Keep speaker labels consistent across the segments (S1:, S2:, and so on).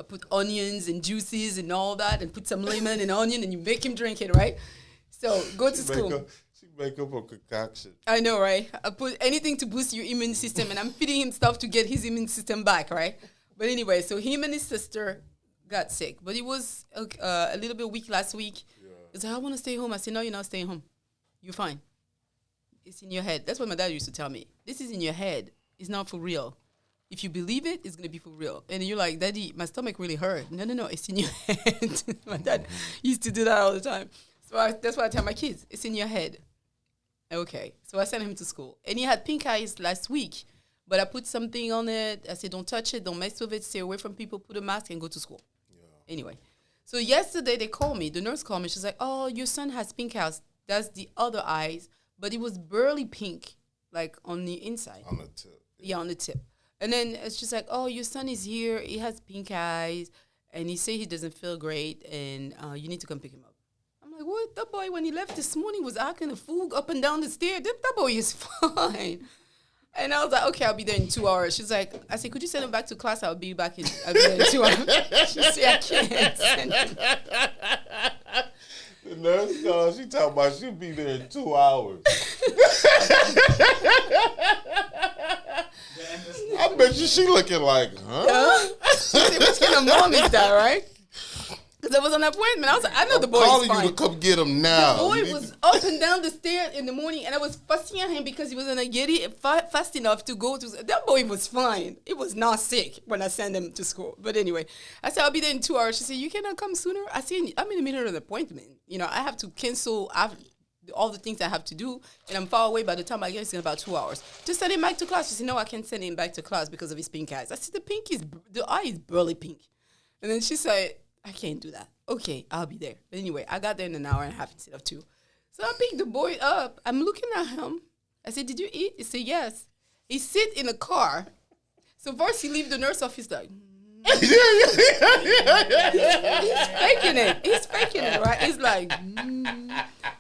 S1: I put onions and juices and all that, and put some lemon and onion, and you make him drink it, right? So go to school.
S2: She make up a concoction.
S1: I know, right? I put anything to boost your immune system, and I'm feeding him stuff to get his immune system back, right? But anyway, so him and his sister got sick. But he was a little bit weak last week. Yeah. He's like, I want to stay home. I said, no, you're not staying home. You're fine. It's in your head. That's what my dad used to tell me. This is in your head. It's not for real. If you believe it, it's going to be for real. And you're like, Daddy, my stomach really hurt. No, it's in your head. My dad used to do that all the time. So that's why I tell my kids, it's in your head. Okay. So I sent him to school. And he had pink eyes last week. But I put something on it. I said, don't touch it. Don't mess with it. Stay away from people. Put a mask and go to school. Yeah. Anyway. So yesterday they called me. The nurse called me. She's like, oh, your son has pink eyes. That's the other eyes. But it was barely pink, like on the inside.
S2: On the tip.
S1: Yeah, on the tip. And then it's just like, oh, your son is here. He has pink eyes. And he say he doesn't feel great. And you need to come pick him up. I'm like, what? That boy, when he left this morning, was acting a fool up and down the stairs. That boy is fine. And I was like, okay, I'll be there in 2 hours. She's like, I said, could you send him back to class? I'll be there in 2 hours. She said, I can't send him.
S2: The nurse called. She talking about she'll be there in 2 hours. I bet you she looking like, huh?
S1: She said, what kind of mom is that, right? Because there was an appointment. I was like, I know the boy is fine.
S2: I'm calling you to come get him now.
S1: The boy was up and down the stairs in the morning, and I was fussing at him because he wasn't getting fast enough to go to. That boy was fine. He was not sick when I sent him to school. But anyway, I said, I'll be there in 2 hours. She said, you cannot come sooner? I said, I'm in the middle of an appointment. You know, I have to cancel all the things I have to do, and I'm far away. By the time I get, it's in about 2 hours. Just send him back to class. She said, no, I can't send him back to class because of his pink eyes. I said, the eye is barely pink. And then she said, I can't do that. Okay, I'll be there. But anyway, I got there in an hour and a half instead of 2. So I picked the boy up. I'm looking at him. I said, did you eat? He said, yes. He sit in a car. So first he leave the nurse office like, He's faking it, right? He's like,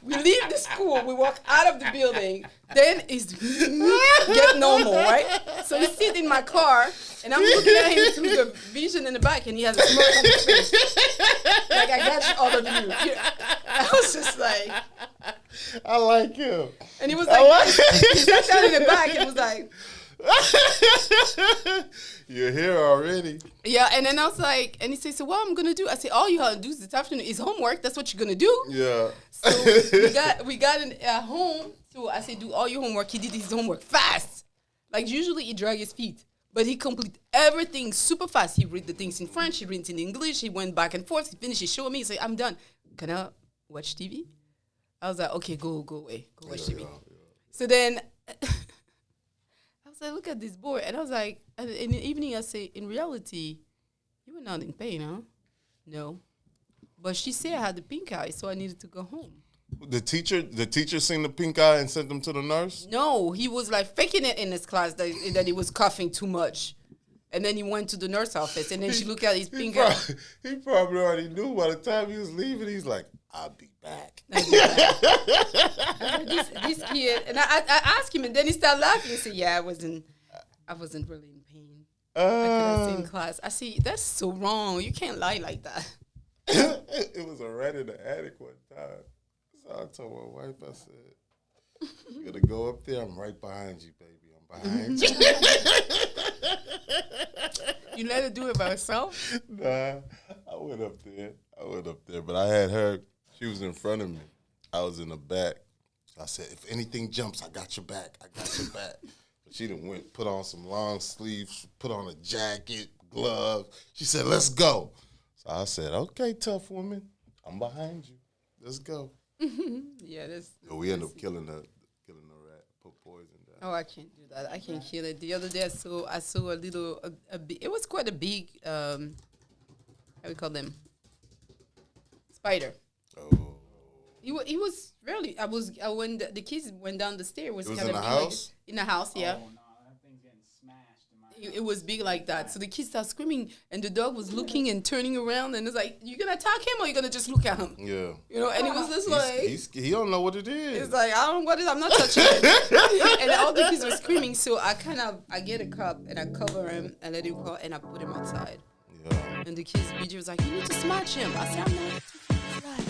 S1: we leave the school, we walk out of the building, then he's get normal, right? So he sit in my car, and I'm looking at him through the vision in the back, and he has a smirk on his face. Like, I got all of you. I was just like,
S2: I like him.
S1: And he was like, he sat down in the back and was like,
S2: you're here already.
S1: Yeah, and then I was like, and he said, so what I'm going to do? I said, all you have to do this afternoon is homework. That's what you're going to do.
S2: Yeah.
S1: So we got at home. So I said, do all your homework. He did his homework fast. Like, usually he drag his feet. But he complete everything super fast. He read the things in French. He read in English. He went back and forth. He finished. He showed me. He said, I'm done. Can I watch TV? I was like, okay, go away. Go watch TV. Yeah. So then I was like, look at this boy. And I was like, in the evening, I say, in reality, you were not in pain, huh? No. But she said I had the pink eye, so I needed to go home.
S2: The teacher seen the pink eye and sent them to the nurse?
S1: No, he was like faking it in his class that he was coughing too much. And then he went to the nurse office, and then she looked at his pink eye.
S2: He probably already knew by the time he was leaving. He's like, I'll be back.
S1: This kid, and I asked him, and then he started laughing. He said, yeah, I wasn't really in pain. I could have seen class. I see, that's so wrong. You can't lie like that.
S2: It was a rat in the attic one time. So I told my wife, I said, you gotta go up there. I'm right behind you, baby. I'm behind you.
S1: You let her do it by herself?
S2: Nah, I went up there, but I had her. She was in front of me. I was in the back. I said, if anything jumps, I got your back. But she done went, put on some long sleeves, put on a jacket, gloves. She said, let's go. So I said, okay, tough woman. I'm behind you. Let's go.
S1: Yeah,
S2: we ended up killing the rat, put poison down.
S1: Oh, I can't do that. I can't kill it. The other day I saw a little, it was quite a big, how do we call them? Spider.
S2: Oh.
S1: He was really, when the kids went down the stairs, it was kind of
S2: in the house?
S1: Like, in the house, yeah.
S3: Oh, no, that thing's getting smashed.
S1: It was big like that. So the kids started screaming, and the dog was looking and turning around, and it's like, you gonna attack him or you gonna just look at him?
S2: Yeah.
S1: You know, and it was just like,
S2: he don't know what it is.
S1: It's like, I don't know what it is. I'm not touching it. And all the kids were screaming, so I get a cup and I cover him and let him go, and I put him outside.
S2: Yeah.
S1: And the kids BJ was like, you need to smash him. I said, I'm not taking his life.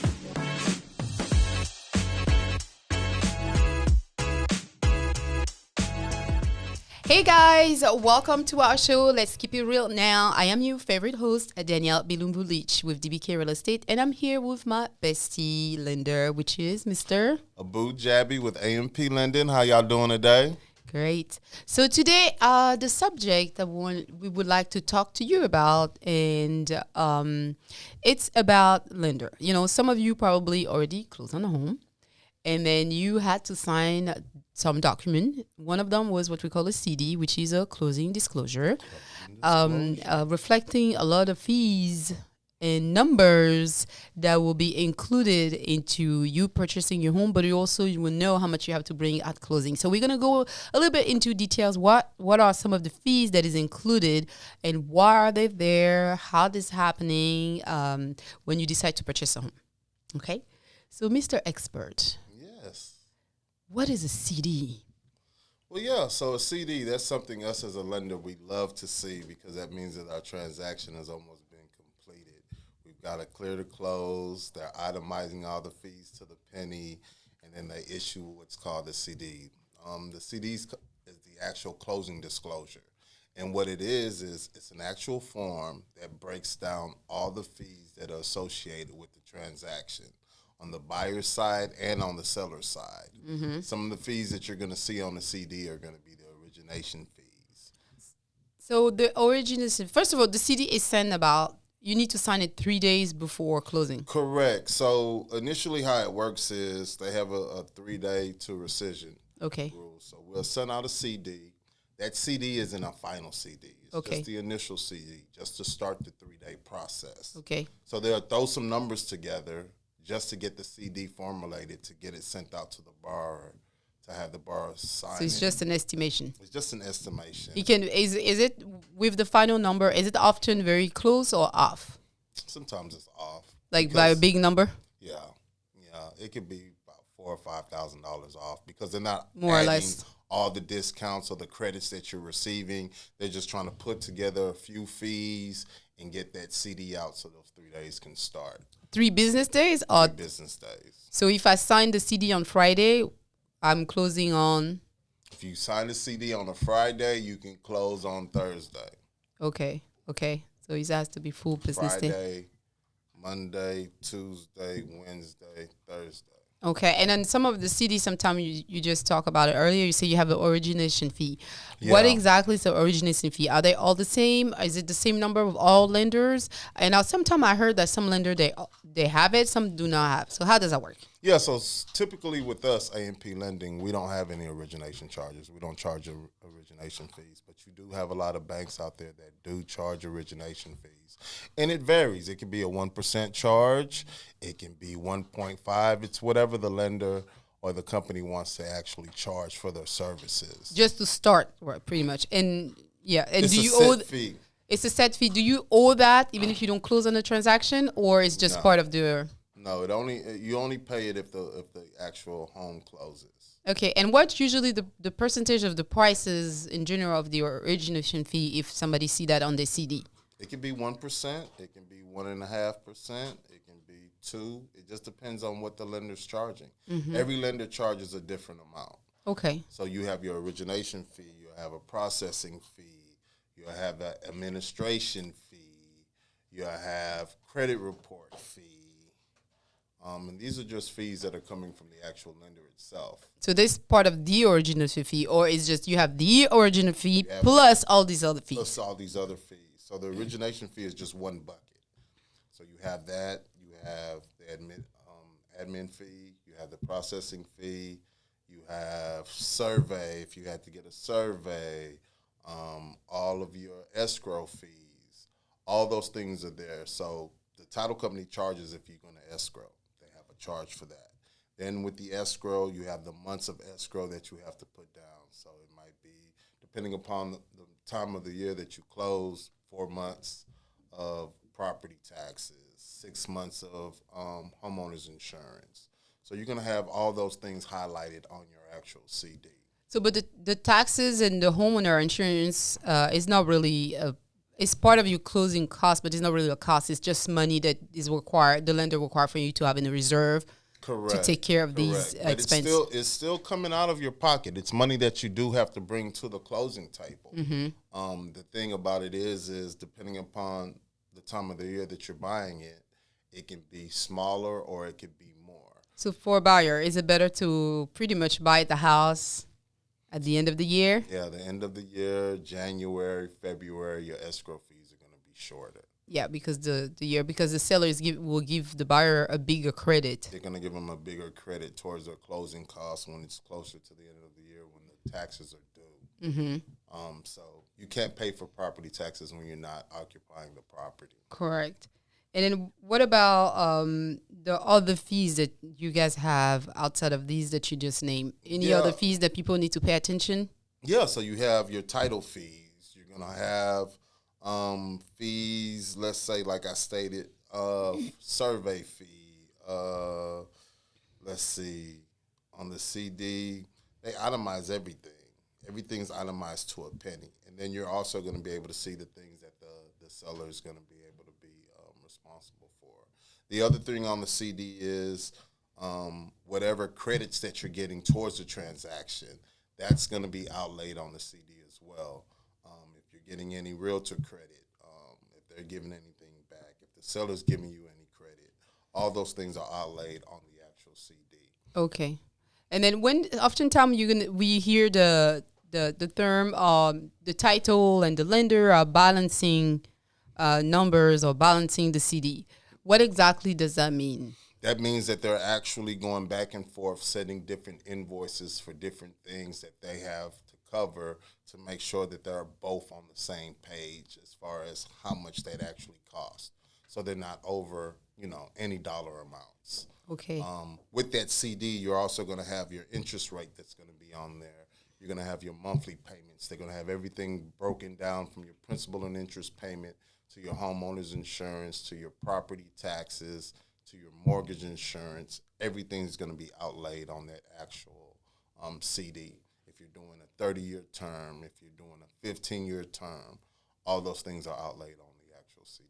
S1: Hey guys, welcome to our show. Let's keep it real now. I am your favorite host, Danielle Bilumbu with DBK Real Estate, and I'm here with my bestie lender, which is Mr.
S2: Abu Jabi with AMP Lending. How y'all doing today?
S1: Great. So today, the subject that we would like to talk to you about, and it's about lender. You know, some of you probably already closed on a home, and then you had to sign some document. One of them was what we call a CD, which is a closing disclosure, reflecting a lot of fees and numbers that will be included into you purchasing your home, but you will know how much you have to bring at closing. So we're going to go a little bit into details. What are some of the fees that is included, and why are they there? How this is happening when you decide to purchase a home. Okay? So Mr. Expert.
S2: Yes.
S1: What is a CD?
S2: Well, yeah, so a CD, that's something us as a lender we love to see, because that means that our transaction has almost been completed. We've got to clear the close. They're itemizing all the fees to the penny, and then they issue what's called the CD. The CD is the actual closing disclosure. And what it is it's an actual form that breaks down all the fees that are associated with the transaction, on the buyer's side and on the seller's side. Mm-hmm. Some of the fees that you're going to see on the CD are going to be the origination fees.
S1: So the origination, first of all, the CD is sent about, you need to sign it 3 days before closing.
S2: Correct. So initially how it works is they have a 3-day to rescission rule. So we'll send out a CD. That CD isn't a final CD. It's just the initial CD, just to start the 3-day process.
S1: Okay.
S2: So they'll throw some numbers together just to get the CD formulated, to get it sent out to the borrower, to have the borrower sign it.
S1: So it's just an estimation.
S2: It's just an estimation.
S1: Is it with the final number, is it often very close or off?
S2: Sometimes it's off.
S1: Like by a big number?
S2: Yeah. It could be about $4,000 or $5,000 off, because they're not
S1: more or less
S2: all the discounts or the credits that you're receiving. They're just trying to put together a few fees and get that CD out so those 3 days can start.
S1: 3 business days? Or
S2: 3 business days.
S1: So if I sign the CD on Friday, I'm closing on?
S2: If you sign the CD on a Friday, you can close on Thursday.
S1: Okay. So it has to be full business day.
S2: Friday, Monday, Tuesday, Wednesday, Thursday.
S1: Okay, and then some of the CDs, sometimes you just talk about it earlier. You say you have the origination fee. Yeah. What exactly is the origination fee? Are they all the same? Is it the same number of all lenders? And now sometimes I heard that some lender, they have it, some do not have. So how does that work?
S2: Yeah, so typically with us, AMP Lending, we don't have any origination charges. We don't charge origination fees, but you do have a lot of banks out there that do charge origination fees. And it varies. It can be a 1% charge. It can be 1.5. It's whatever the lender or the company wants to actually charge for their services.
S1: Just to start, right, pretty much. And yeah, and
S2: it's
S1: do you
S2: owe fee?
S1: It's a set fee. Do you owe that even if you don't close on the transaction, or it's just part of the?
S2: No, you only pay it if the actual home closes.
S1: Okay, and what's usually the percentage of the prices in general of the origination fee if somebody see that on the CD?
S2: It can be 1%. It can be 1.5%. It can be 2%. It just depends on what the lender's charging. Mm-hmm. Every lender charges a different amount.
S1: Okay.
S2: So you have your origination fee. You have a processing fee. You have an administration fee. You have credit report fee. And these are just fees that are coming from the actual lender itself.
S1: So this part of the origination fee, or is just you have the original fee plus all these other fees?
S2: Plus all these other fees. So the origination fee is just one bucket. So you have that. You have the admin fee. You have the processing fee. You have survey, if you had to get a survey. All of your escrow fees. All those things are there. So the title company charges if you're going to escrow. Charge for that. Then with the escrow, you have the months of escrow that you have to put down. So it might be, depending upon the time of the year that you close, 4 months of property taxes, 6 months of homeowners insurance. So you're going to have all those things highlighted on your actual CD.
S1: So, but the taxes and the homeowner insurance is not really it's part of your closing cost, but it's not really a cost. It's just money that is required, the lender required for you to have in a reserve to take care of these
S2: But
S1: expenses.
S2: it's still coming out of your pocket. It's money that you do have to bring to the closing table. The thing about it is depending upon the time of the year that you're buying it, it can be smaller or it could be more.
S1: So for a buyer, is it better to pretty much buy the house at the end of the year?
S2: Yeah, the end of the year, January, February, your escrow fees are going to be shorter.
S1: Yeah, because because the sellers will give the buyer a bigger credit.
S2: They're going to give them a bigger credit towards their closing costs when it's closer to the end of the year when the taxes are due. So you can't pay for property taxes when you're not occupying the property.
S1: Correct. And then what about the other fees that you guys have outside of these that you just named? Any other fees that people need to pay attention?
S2: Yeah, so you have your title fees. You're going to have fees, let's say, like I stated, survey fee. Let's see, on the CD, they itemize everything. Everything's itemized to a penny. And then you're also going to be able to see the things that the seller is going to be able to be responsible for. The other thing on the CD is whatever credits that you're getting towards the transaction, that's going to be outlaid on the CD as well. If you're getting any realtor credit, if they're giving anything back, if the seller's giving you any credit, all those things are outlaid on the actual CD.
S1: Okay. And then oftentimes we hear the term the title and the lender are balancing numbers or balancing the CD. What exactly does that mean?
S2: That means that they're actually going back and forth, setting different invoices for different things that they have to cover to make sure that they're both on the same page as far as how much that actually costs. So they're not over, any dollar amounts.
S1: Okay.
S2: With that CD, you're also going to have your interest rate that's going to be on there. You're going to have your monthly payments. They're going to have everything broken down from your principal and interest payment to your homeowner's insurance, to your property taxes, to your mortgage insurance. Everything's going to be outlaid on that actual CD. If you're doing a 30-year term, if you're doing a 15-year term, all those things are outlaid on the actual CD.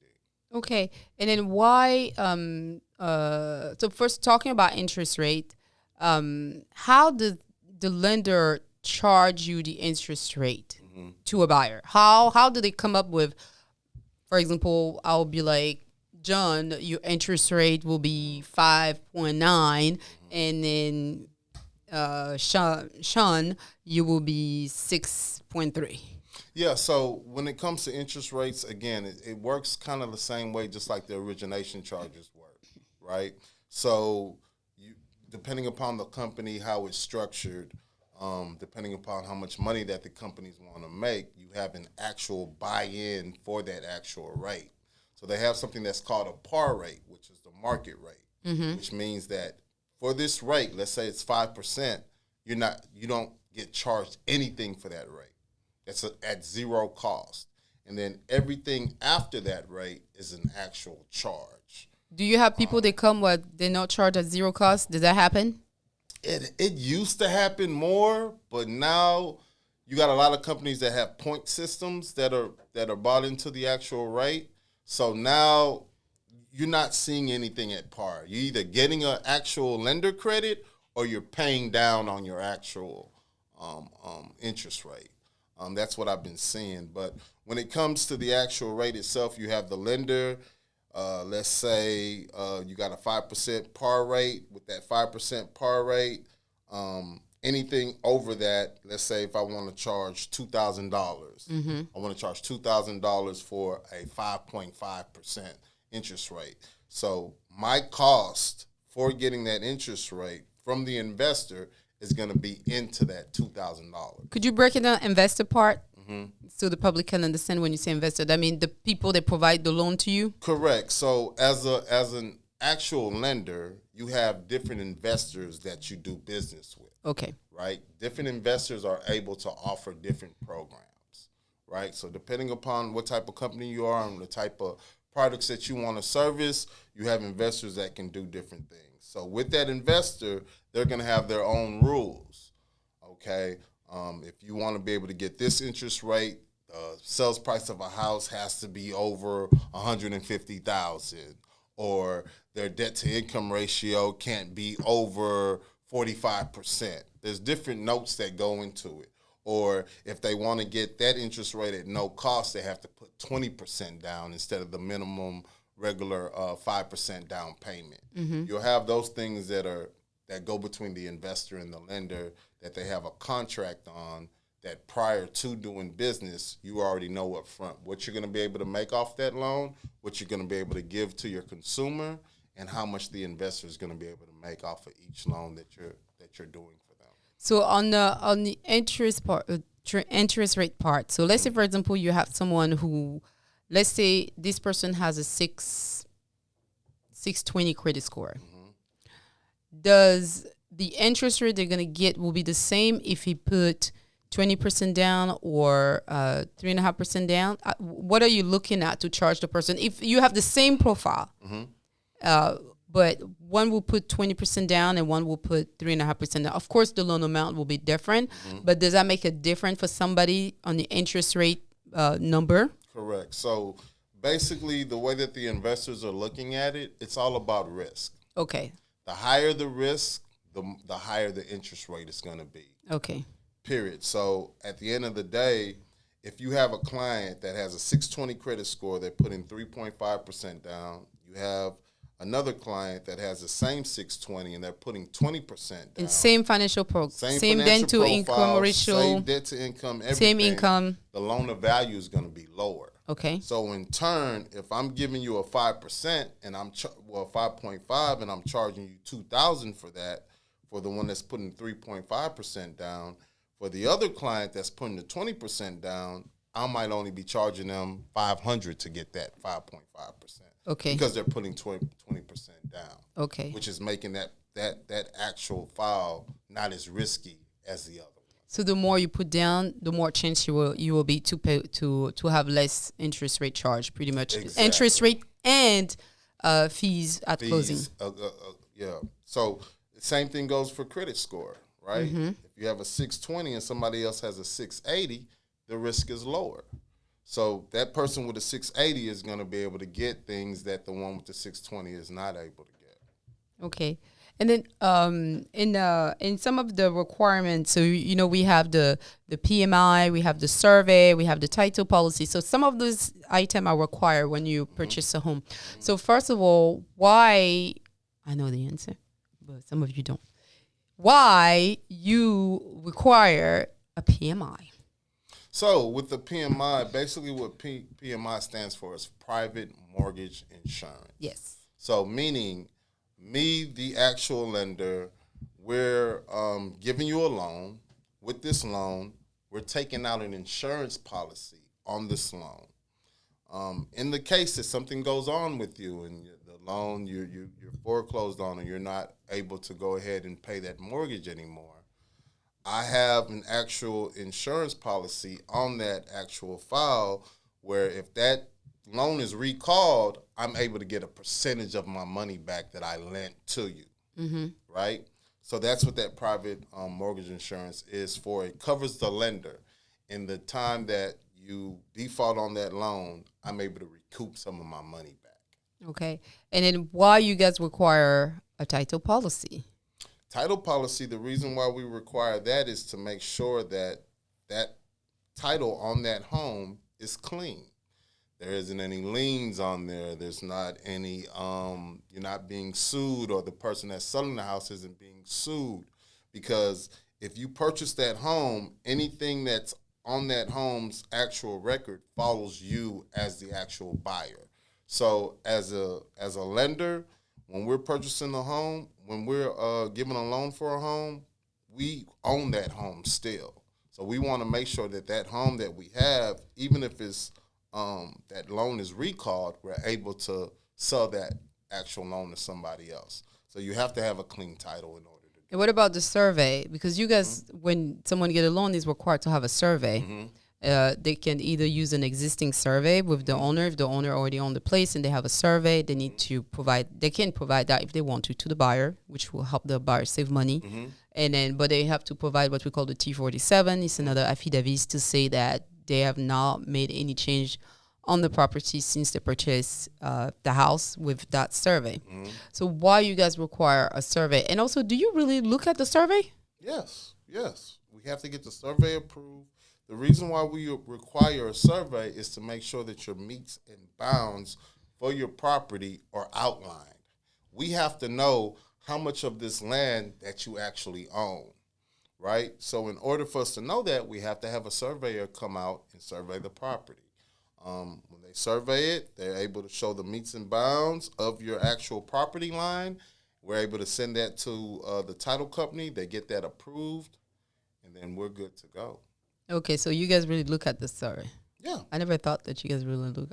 S1: Okay. And then why, so first talking about interest rate, how does the lender charge you the interest rate to a buyer? How do they come up with, for example, I'll be like, John, your interest rate will be 5.9, and then Sean, you will be 6.3.
S2: Yeah, so when it comes to interest rates, again, it works kind of the same way, just like the origination charges work, right? So depending upon the company, how it's structured, depending upon how much money that the companies want to make, you have an actual buy-in for that actual rate. So they have something that's called a par rate, which is the market rate, which means that for this rate, let's say it's 5%, you don't get charged anything for that rate. It's at zero cost. And then everything after that rate is an actual charge.
S1: Do you have people that come where they're not charged at zero cost? Does that happen?
S2: It used to happen more, but now you got a lot of companies that have point systems that are bought into the actual rate. So now you're not seeing anything at par. You're either getting an actual lender credit or you're paying down on your actual interest rate. That's what I've been seeing. But when it comes to the actual rate itself, you have the lender. Let's say you got a 5% par rate. With that 5% par rate, anything over that, let's say if I want to charge $2,000, I want to charge $2,000 for a 5.5% interest rate. So my cost for getting that interest rate from the investor is going to be into that $2,000.
S1: Could you break it down, investor part, so the public can understand when you say investor? That means the people that provide the loan to you?
S2: Correct. So as an actual lender, you have different investors that you do business with.
S1: Okay.
S2: Right? Different investors are able to offer different programs, right? So depending upon what type of company you are and the type of products that you want to service, you have investors that can do different things. So with that investor, they're going to have their own rules, okay? If you want to be able to get this interest rate, sales price of a house has to be over 150,000, or their debt to income ratio can't be over 45%. There's different notes that go into it. Or if they want to get that interest rate at no cost, they have to put 20% down instead of the minimum regular 5% down payment. You'll have those things that go between the investor and the lender that they have a contract on, that prior to doing business, you already know up front what you're going to be able to make off that loan, what you're going to be able to give to your consumer, and how much the investor is going to be able to make off of each loan that you're doing for them.
S1: So on the interest part, interest rate part. So let's say, for example, you have someone who, let's say this person has a 620 credit score. Does the interest rate they're gonna get will be the same if he put 20% down or 3.5% down? What are you looking at to charge the person if you have the same profile? But one will put 20% down and one will put 3.5% down. Of course, the loan amount will be different, but does that make a difference for somebody on the interest rate number?
S2: Correct. So basically, the way that the investors are looking at it, it's all about risk.
S1: Okay.
S2: The higher the risk, the higher the interest rate is going to be.
S1: Okay.
S2: Period. So at the end of the day, if you have a client that has a 620 credit score, they're putting 3.5% down. You have another client that has the same 620 and they're putting 20% down.
S1: And same financial same debt to income ratio.
S2: Same debt to income, everything.
S1: Same income.
S2: The loan to value is going to be lower.
S1: Okay.
S2: So in turn, if I'm giving you a 5% and 5.5 and I'm charging you $2,000 for that, for the one that's putting 3.5% down, for the other client that's putting the 20% down, I might only be charging them $500 to get that 5.5%.
S1: Okay.
S2: Because they're putting 20% down.
S1: Okay.
S2: Which is making that actual file not as risky as the other.
S1: So the more you put down, the more chance you will be to pay to have less interest rate charge, pretty much. Exactly. Interest rate and fees at closing.
S2: Yeah. So the same thing goes for credit score, right? If you have a 620 and somebody else has a 680, the risk is lower. So that person with a 680 is going to be able to get things that the one with the 620 is not able to get.
S1: Okay. And then in some of the requirements, so we have the PMI, we have the survey, we have the title policy. So some of those items are required when you purchase a home. So first of all, why? I know the answer, but some of you don't. Why you require a PMI?
S2: So with the PMI, basically what PMI stands for is private mortgage insurance.
S1: Yes.
S2: So meaning me, the actual lender, we're giving you a loan. With this loan, we're taking out an insurance policy on this loan. In the case that something goes on with you and the loan you're foreclosed on and you're not able to go ahead and pay that mortgage anymore, I have an actual insurance policy on that actual file where if that loan is recalled, I'm able to get a percentage of my money back that I lent to you, right? So that's what that private mortgage insurance is for. It covers the lender. In the time that you default on that loan, I'm able to recoup some of my money back.
S1: Okay. And then why you guys require a title policy?
S2: Title policy, the reason why we require that is to make sure that that title on that home is clean. There isn't any liens on there. There's not any, you're not being sued, or the person that's selling the house isn't being sued. Because if you purchase that home, anything that's on that home's actual record follows you as the actual buyer. So as a lender, when we're purchasing a home, when we're giving a loan for a home, we own that home still. So we want to make sure that that home that we have, even if it's that loan is recalled, we're able to sell that actual loan to somebody else. So you have to have a clean title in order to do it.
S1: And what about the survey? Because you guys, when someone get a loan, is required to have a survey. They can either use an existing survey with the owner. If the owner already owned the place and they have a survey, they need to provide. They can provide that if they want to the buyer, which will help the buyer save money. And then, but they have to provide what we call the T47. It's another affidavit to say that they have not made any change on the property since they purchased the house with that survey. So why you guys require a survey? And also, do you really look at the survey?
S2: Yes. We have to get the survey approved. The reason why we require a survey is to make sure that your metes and bounds for your property are outlined. We have to know how much of this land that you actually own, right? So in order for us to know that, we have to have a surveyor come out and survey the property. When they survey it, they're able to show the metes and bounds of your actual property line. We're able to send that to the title company. They get that approved, and then we're good to go.
S1: Okay, so you guys really look at the survey.
S2: Yeah.
S1: I never thought that you guys really look.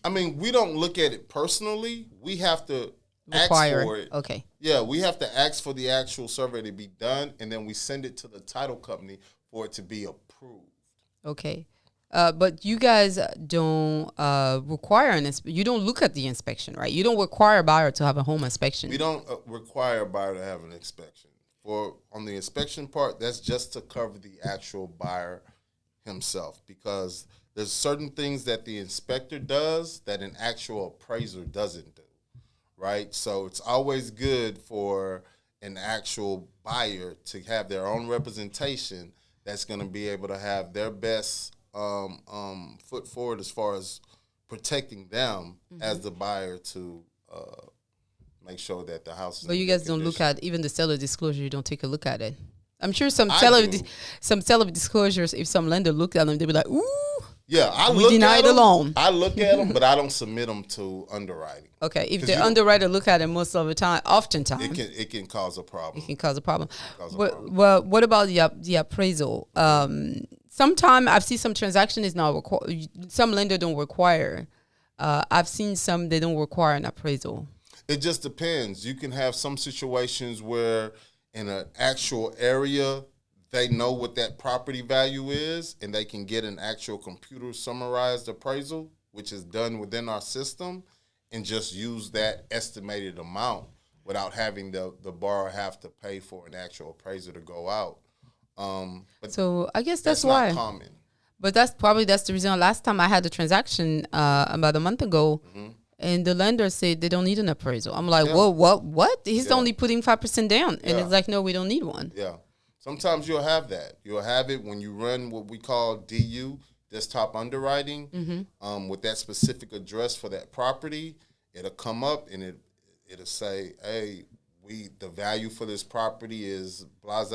S2: I mean, we don't look at it personally. We have to
S1: Require
S2: ask for it.
S1: Okay.
S2: Yeah, we have to ask for the actual survey to be done, and then we send it to the title company for it to be approved.
S1: Okay. But you guys don't require you don't look at the inspection, right? You don't require a buyer to have a home inspection.
S2: We don't require a buyer to have an inspection. On the inspection part, that's just to cover the actual buyer himself, because there's certain things that the inspector does that an actual appraiser doesn't do, right? So it's always good for an actual buyer to have their own representation that's going to be able to have their best foot forward as far as protecting them as the buyer to make sure that the house is
S1: But
S2: in
S1: you
S2: good
S1: guys don't look
S2: condition.
S1: at even the seller disclosure. You don't take a look at it. I'm sure some
S2: I
S1: seller
S2: do.
S1: some seller disclosures. If some lender look at them, they'll be like, "Ooh."
S2: Yeah, I
S1: We
S2: look
S1: denied
S2: at them.
S1: a loan.
S2: I look at them, but I don't submit them to underwriting.
S1: Okay, if
S2: 'Cause
S1: the
S2: you don't-
S1: underwriter look at it most of the time, oftentimes
S2: It can cause a problem.
S1: it can cause a problem.
S2: Cause a
S1: What,
S2: problem.
S1: well, what about the appraisal? Sometimes I've seen some transaction is not required. Some lender don't require. I've seen some they don't require an appraisal.
S2: It just depends. You can have some situations where in an actual area, they know what that property value is, and they can get an actual computer summarized appraisal, which is done within our system, and just use that estimated amount without having the borrower have to pay for an actual appraiser to go out. But
S1: So I guess that's
S2: that's
S1: why.
S2: not common.
S1: But that's the reason. Last time I had a transaction about a month ago, and the lender said they don't need an appraisal. I'm like,
S2: Yeah.
S1: whoa, what? He's
S2: Yeah.
S1: only putting 5% down, and
S2: Yeah.
S1: it's like, no, we don't need one.
S2: Yeah. Sometimes you'll have that. You'll have it when you run what we call DU, desktop underwriting, with that specific address for that property. It'll come up and it'll say, hey, the value for this property is blase,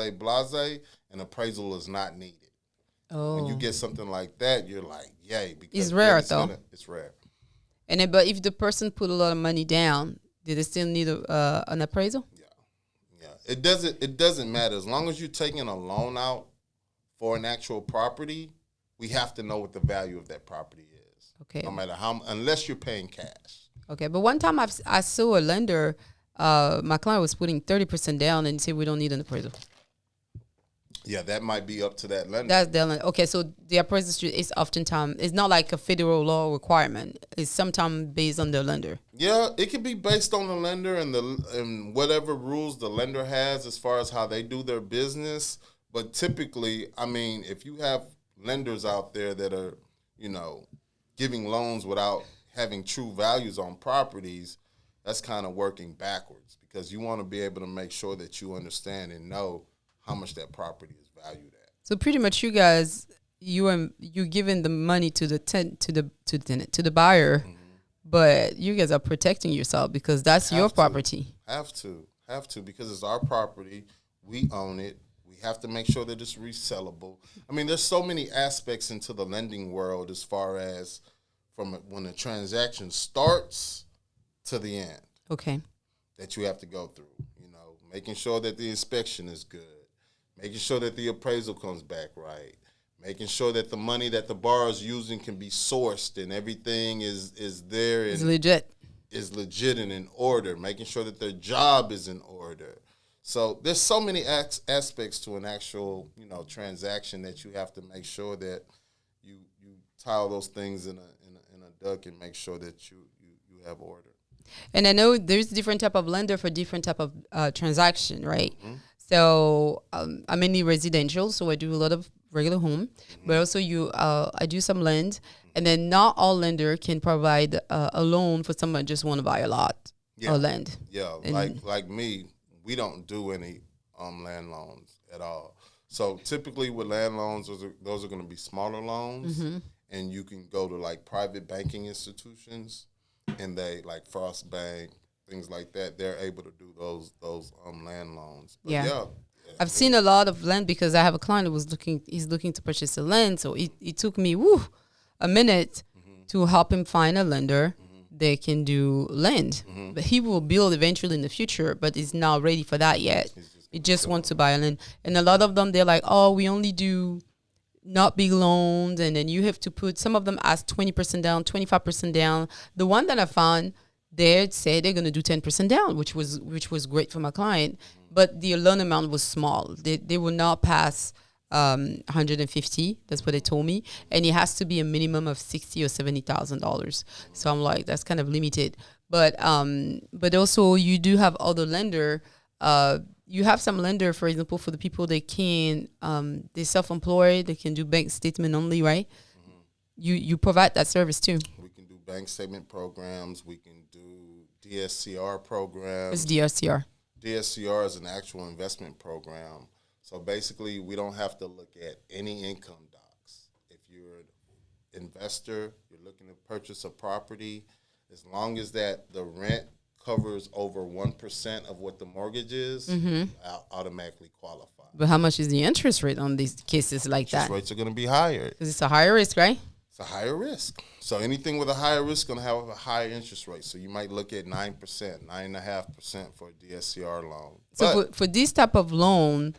S2: and appraisal is not needed.
S1: Oh,
S2: When you get something like that, you're like, yay. Because
S1: It's rare,
S2: then
S1: though.
S2: It's rare.
S1: and then, but if the person put a lot of money down, do they still need an appraisal?
S2: Yeah. It doesn't matter. As long as you're taking a loan out for an actual property, we have to know what the value of that property is.
S1: Okay.
S2: No matter unless you're paying cash.
S1: Okay, but one time I saw a lender, my client was putting 30% down and said we don't need an appraisal.
S2: Yeah, that might be up to that lender.
S1: That's the okay. So the appraisal is oftentimes it's not like a federal law requirement. It's sometimes based on the lender.
S2: Yeah, it could be based on the lender and whatever rules the lender has as far as how they do their business. But typically, I mean, if you have lenders out there that are, giving loans without having true values on properties, that's kind of working backwards, because you want to be able to make sure that you understand and know how much that property is valued at.
S1: So pretty much, you guys, you're giving the money to the tenant, to the buyer, but you guys are protecting yourself because that's your property.
S2: Have to, because it's our property. We own it. We have to make sure that it's resellable. I mean, there's so many aspects into the lending world as far as from when the transaction starts to the end
S1: Okay.
S2: that you have to go through. Making sure that the inspection is good, making sure that the appraisal comes back right, making sure that the money that the borrower is using can be sourced and everything is there
S1: It's
S2: and
S1: legit.
S2: is legit and in order, making sure that their job is in order. So there's so many aspects to an actual, transaction that you have to make sure that you tile those things in a duck and make sure that you have order.
S1: And I know there's different type of lender for different type of transaction, right? So I'm mainly residential, so I do a lot of regular home, but also I do some land, and then not all lender can provide a loan for someone who just want to buy a lot or land.
S2: Yeah, like me, we don't do any land loans at all. So typically with land loans, those are going to be smaller loans, and you can go to like private banking institutions, and they like Frost Bank, things like that. They're able to do those land loans. But
S1: I've seen a lot of land because I have a client who he's looking to purchase a land. So it took me a minute to help him find a lender that can do land. But he will build eventually in the future, but he's not ready for that yet. He just wants to buy a land. And a lot of them, they're like, oh, we only do not big loans. And then you have to put, some of them ask 20% down, 25% down. The one that I found, they say they're going to do 10% down, which was great for my client. But the loan amount was small. They will not pass 150. That's what they told me. And it has to be a minimum of $60,000 or $70,000. So I'm like, that's kind of limited. But also you do have other lender. You have some lender, for example, for the people they can, they're self-employed, they can do bank statement only, right? You provide that service too.
S2: We can do bank statement programs. We can do DSCR programs.
S1: What's DSCR?
S2: DSCR is an actual investment program. So basically, we don't have to look at any income docs. If you're an investor, you're looking to purchase a property, as long as that the rent covers over 1% of what the mortgage is, I'll automatically qualify.
S1: But how much is the interest rate on these cases like that?
S2: Interest rates are going to be higher.
S1: Because it's a higher risk, right?
S2: It's a higher risk. So anything with a higher risk is going to have a higher interest rate. So you might look at 9%, 9.5% for a DSCR loan.
S1: So for this type of loan,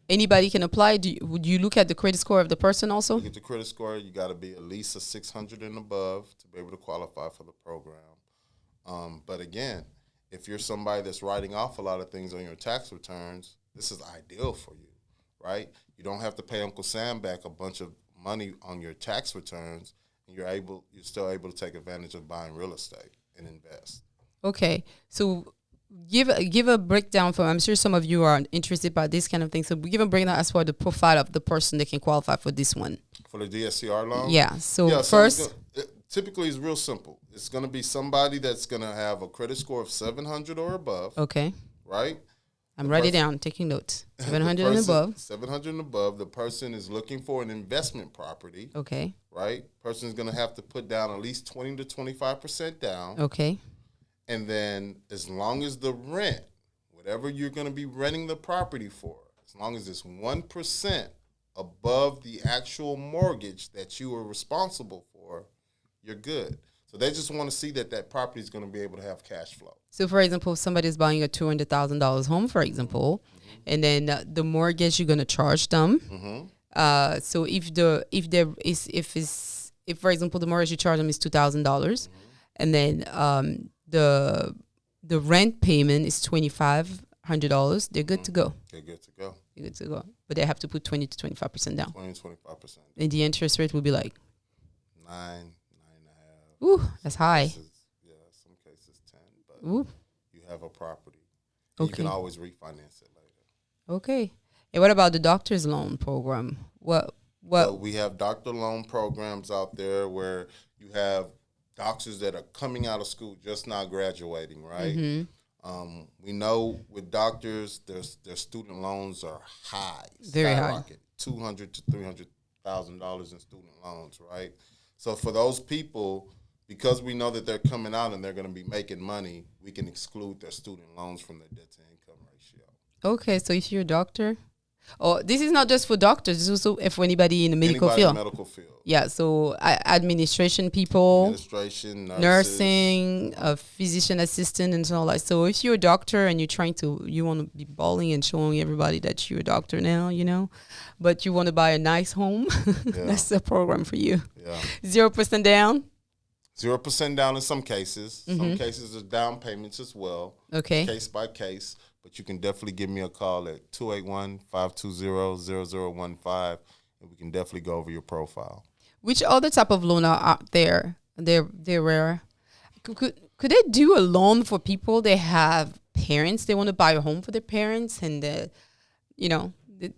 S1: anybody can apply? Would you look at the credit score of the person also?
S2: Look at the credit score. You got to be at least a 600 and above to be able to qualify for the program. But again, if you're somebody that's writing off a lot of things on your tax returns, this is ideal for you, right? You don't have to pay Uncle Sam back a bunch of money on your tax returns, and you're still able to take advantage of buying real estate and invest.
S1: Okay, so give a breakdown for. I'm sure some of you are interested by this kind of thing. So give a breakdown as for the profile of the person that can qualify for this one.
S2: For the DSCR loan?
S1: Yeah. So first,
S2: typically it's real simple. It's going to be somebody that's going to have a credit score of 700 or above.
S1: Okay.
S2: Right?
S1: I'm writing down, taking notes. 700 and above.
S2: 700 and above. The person is looking for an investment property.
S1: Okay.
S2: Right? Person is going to have to put down at least 20 to 25% down.
S1: Okay.
S2: And then as long as the rent, whatever you're going to be renting the property for, as long as it's 1% above the actual mortgage that you are responsible for, you're good. So they just want to see that property is going to be able to have cash flow.
S1: So, for example, if somebody's buying a $200,000 home, for example, and then the mortgage you're going to charge them. So if for example the mortgage you charge them is $2,000, and then the rent payment is $2,500, they're good to go.
S2: They're good to go.
S1: They're good to go, but they have to put 20 to 25% down.
S2: 20 to 25%.
S1: And the interest rate will be like
S2: 9.5.
S1: Ooh, that's high.
S2: Some cases 10, but you have a property. Okay. You can always refinance it later.
S1: Okay. And what about the doctor's loan program? What?
S2: So we have doctor loan programs out there where you have doctors that are coming out of school, just not graduating, right? We know with doctors, their student loans are high,
S1: very high,
S2: $200,000 to $300,000 in student loans, right? So for those people, because we know that they're coming out and they're going to be making money, we can exclude their student loans from their debt to income ratio.
S1: Okay, so if you're a doctor, this is not just for doctors, it's also for anybody in the medical field.
S2: In the medical field. Yeah,
S1: so administration people,
S2: nurses,
S1: nursing, a physician assistant, and so on. So if you're a doctor and you want to be balling and showing everybody that you're a doctor now, but you want to buy a nice home, that's the program for you.
S2: Yeah.
S1: 0% down.
S2: 0% down in some cases. Some cases are down payments as well.
S1: Okay.
S2: Case by case. But you can definitely give me a call at 281-520-0015, and we can definitely go over your profile.
S1: Which other type of loan are out there? They're rare. Could they do a loan for people that have parents? They want to buy a home for their parents, and they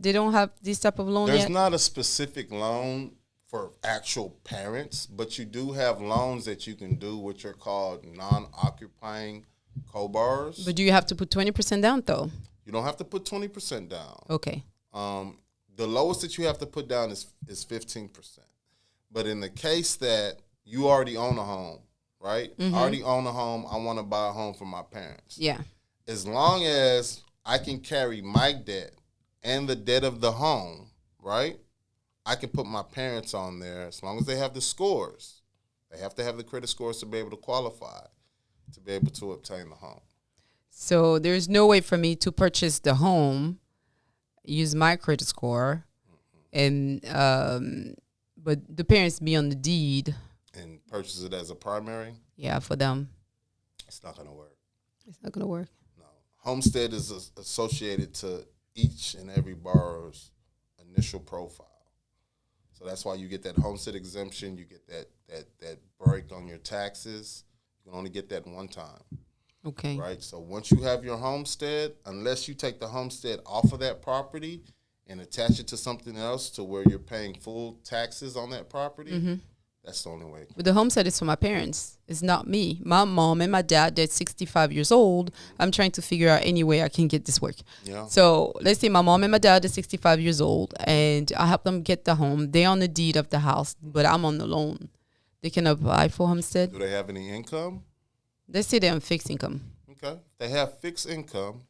S1: They don't have this type of loan
S2: There's
S1: yet?
S2: not a specific loan for actual parents, but you do have loans that you can do, which are called non-occupying co-borrowers.
S1: But do you have to put 20% down, though?
S2: You don't have to put 20% down.
S1: Okay.
S2: The lowest that you have to put down is 15%. But in the case that you already own a home, right? I already own a home. I want to buy a home for my parents.
S1: Yeah.
S2: As long as I can carry my debt and the debt of the home, right? I can put my parents on there as long as they have the scores. They have to have the credit scores to be able to qualify, to be able to obtain the home.
S1: So there's no way for me to purchase the home, use my credit score, and but the parents be on the deed.
S2: And purchase it as a primary?
S1: Yeah, for them.
S2: It's not going to work.
S1: It's not gonna work.
S2: No. Homestead is associated to each and every borrower's initial profile. So that's why you get that homestead exemption. You get that break on your taxes. You can only get that one time.
S1: Okay.
S2: Right? So once you have your homestead, unless you take the homestead off of that property and attach it to something else to where you're paying full taxes on that property, that's the only way.
S1: But the homestead is for my parents. It's not me. My mom and my dad, they're 65 years old. I'm trying to figure out any way I can get this work.
S2: Yeah.
S1: So let's say my mom and my dad are 65 years old, and I help them get the home. They're on the deed of the house, but I'm on the loan. They can apply for homestead.
S2: Do they have any income?
S1: Let's say they're on fixed income.
S2: Okay. If they have fixed income,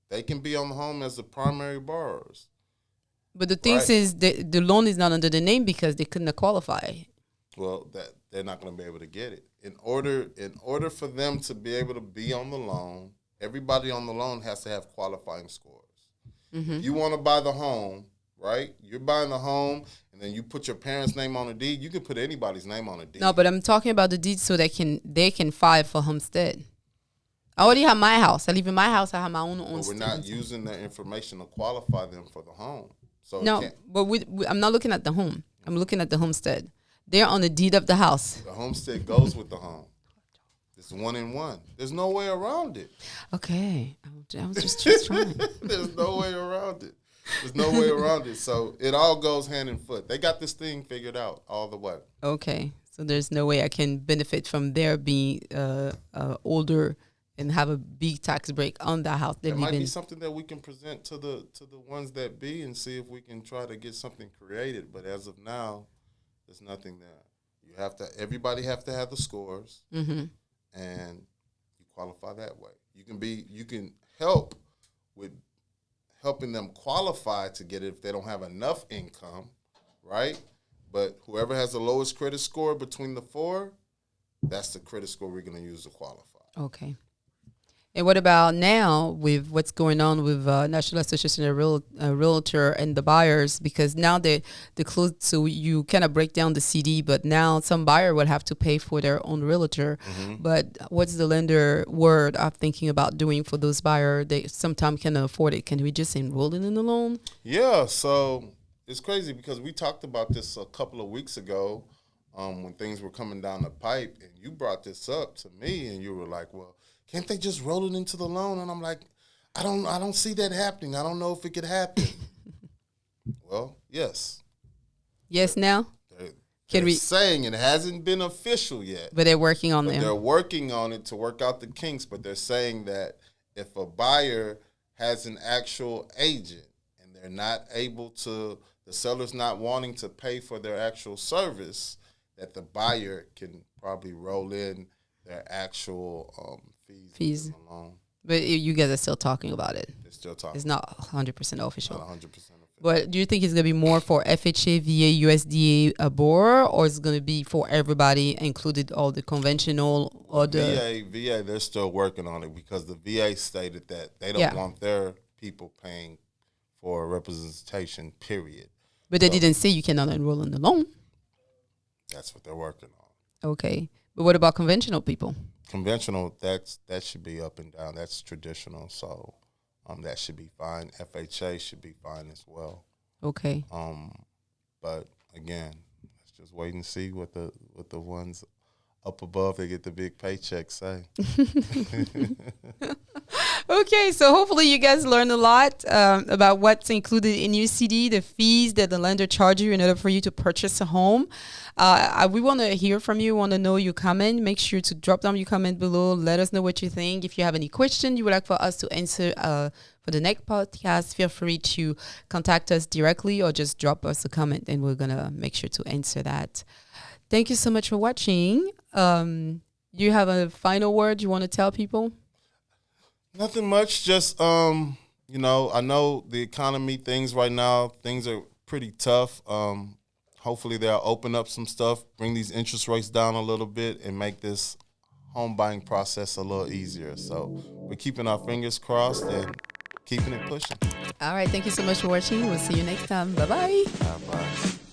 S2: they can be on the home as the primary borrowers.
S1: But the thing is, the loan is not under the name because they couldn't qualify.
S2: Well, that they're not going to be able to get it. In order for them to be able to be on the loan, everybody on the loan has to have qualifying scores. If you want to buy the home, right? You're buying the home, and then you put your parents' name on a deed. You can put anybody's name on a deed.
S1: No, but I'm talking about the deed so they can file for homestead. I already have my house. I live in my house. I have my own.
S2: But we're not using that information to qualify them for the home. So
S1: no, but I'm not looking at the home. I'm looking at the homestead. They're on the deed of the house.
S2: The homestead goes with the home. It's 1 in 1. There's no way around it.
S1: Okay. I was just trying.
S2: There's no way around it. There's no way around it. So it all goes hand in foot. They got this thing figured out all the way.
S1: Okay. So there's no way I can benefit from their being older and have a big tax break on the house they
S2: It
S1: live
S2: might
S1: in.
S2: be something that we can present to the ones that be and see if we can try to get something created. But as of now, there's nothing there. Everybody have to have the scores, and you qualify that way. You can help with helping them qualify to get it if they don't have enough income, right? But whoever has the lowest credit score between the four, that's the credit score we're going to use to qualify.
S1: Okay. And what about now with what's going on with National Association of Realtor and the buyers? Because now they're closed, so you kind of break down the CD, but now some buyer will have to pay for their own realtor. But what's the lender word of thinking about doing for those buyers? They sometimes cannot afford it. Can we just enroll it in the loan?
S2: Yeah, so it's crazy because we talked about this a couple of weeks ago when things were coming down the pipe, and you brought this up to me, and you were like, well, can't they just roll it into the loan? And I'm like, I don't see that happening. I don't know if it could happen. Well, yes.
S1: Yes, now?
S2: They're saying it hasn't been official yet.
S1: But they're working on it.
S2: They're working on it to work out the kinks, but they're saying that if a buyer has an actual agent and they're not able to, the seller's not wanting to pay for their actual service, that the buyer can probably roll in their actual fees. Alone.
S1: But you guys are still talking about it.
S2: They're still talking.
S1: It's not 100% official.
S2: Not 100% official.
S1: But do you think it's going to be more for FHA, VA, USDA, BOR, or is it going to be for everybody, included all the conventional or the
S2: VA? They're still working on it because the VA stated that they don't want their people paying for representation. Period.
S1: But they didn't say you cannot enroll in the loan.
S2: That's what they're working on.
S1: Okay. But what about conventional people?
S2: Conventional, that should be up and down. That's traditional, so that should be fine. FHA should be fine as well.
S1: Okay.
S2: But again, let's just wait and see what the ones up above they get the big paycheck say.
S1: Okay, so hopefully you guys learned a lot about what's included in your CD, the fees that the lender charge you in order for you to purchase a home. We want to hear from you, want to know your comment. Make sure to drop down your comment below. Let us know what you think. If you have any question you would like for us to answer for the next podcast, feel free to contact us directly or just drop us a comment and we're going to make sure to answer that. Thank you so much for watching. You have a final word you want to tell people?
S2: Nothing much. Just, I know the economy, things right now, things are pretty tough. Hopefully they'll open up some stuff, bring these interest rates down a little bit, and make this home buying process a little easier. So we're keeping our fingers crossed and keeping it pushing.
S1: All right. Thank you so much for watching. We'll see you next time. Bye-bye.
S2: Bye-bye.